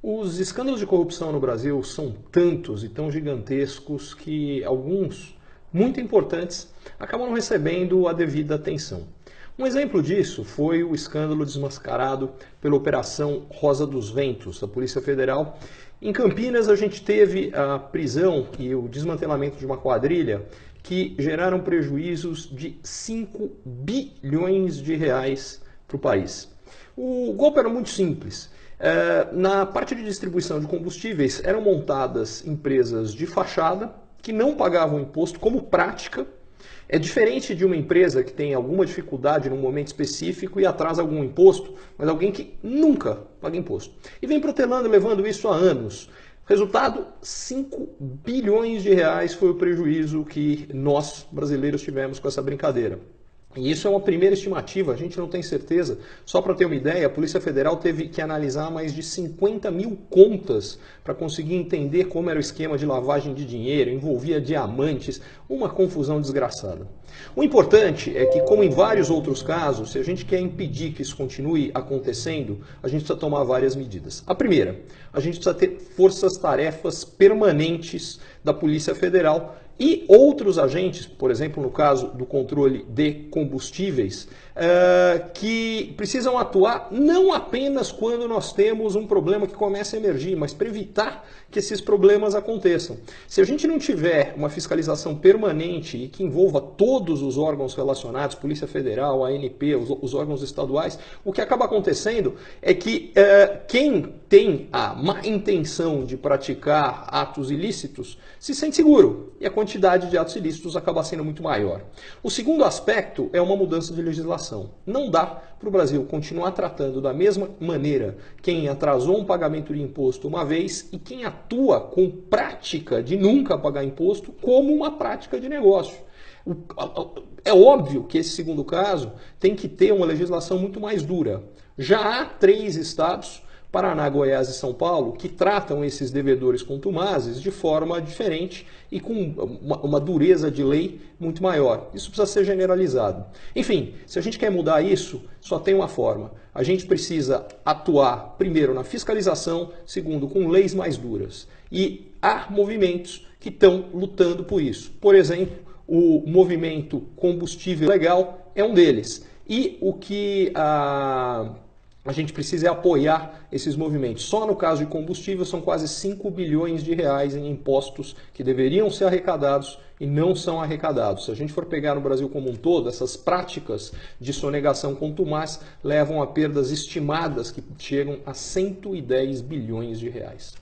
Os escândalos de corrupção no Brasil são tantos e tão gigantescos que alguns, muito importantes, acabam não recebendo a devida atenção. Um exemplo disso foi o escândalo desmascarado pela Operação Rosa dos Ventos, da Polícia Federal. Em Campinas, a gente teve a prisão e o desmantelamento de uma quadrilha que geraram prejuízos de 5 bilhões de reais para o país. O golpe era muito simples. Na parte de distribuição de combustíveis eram montadas empresas de fachada que não pagavam imposto como prática. É diferente de uma empresa que tem alguma dificuldade num momento específico e atrasa algum imposto, mas alguém que nunca paga imposto. E vem protelando e levando isso há anos. Resultado, 5 bilhões de reais foi o prejuízo que nós, brasileiros, tivemos com essa brincadeira. E isso é uma primeira estimativa, a gente não tem certeza. Só para ter uma ideia, a Polícia Federal teve que analisar mais de 50 mil contas para conseguir entender como era o esquema de lavagem de dinheiro, envolvia diamantes, uma confusão desgraçada. O importante é que, como em vários outros casos, se a gente quer impedir que isso continue acontecendo, a gente precisa tomar várias medidas. A primeira, a gente precisa ter forças-tarefas permanentes da Polícia Federal e outros agentes, por exemplo, no caso do controle de combustíveis, que precisam atuar não apenas quando nós temos um problema que começa a emergir, mas para evitar que esses problemas aconteçam. Se a gente não tiver uma fiscalização permanente e que envolva todos os órgãos relacionados, Polícia Federal, ANP, os órgãos estaduais, o que acaba acontecendo é que quem tem a má intenção de praticar atos ilícitos se sente seguro e a quantidade de atos ilícitos acaba sendo muito maior. O segundo aspecto é uma mudança de legislação. Não dá para o Brasil continuar tratando da mesma maneira quem atrasou um pagamento de imposto uma vez e quem atua com prática de nunca pagar imposto como uma prática de negócio. É óbvio que esse segundo caso tem que ter uma legislação muito mais dura. Já há 3 estados, Paraná, Goiás e São Paulo, que tratam esses devedores contumazes de forma diferente e com uma dureza de lei muito maior. Isso precisa ser generalizado. Enfim, se a gente quer mudar isso, só tem uma forma. A gente precisa atuar, primeiro, na fiscalização, segundo, com leis mais duras. E há movimentos que estão lutando por isso. Por exemplo, o movimento Combustível Legal é um deles. E o que a gente precisa apoiar esses movimentos. Só no caso de combustível são quase 5 bilhões de reais em impostos que deveriam ser arrecadados e não são arrecadados. Se a gente for pegar no Brasil como um todo, essas práticas de sonegação contumaz levam a perdas estimadas que chegam a 110 bilhões de reais.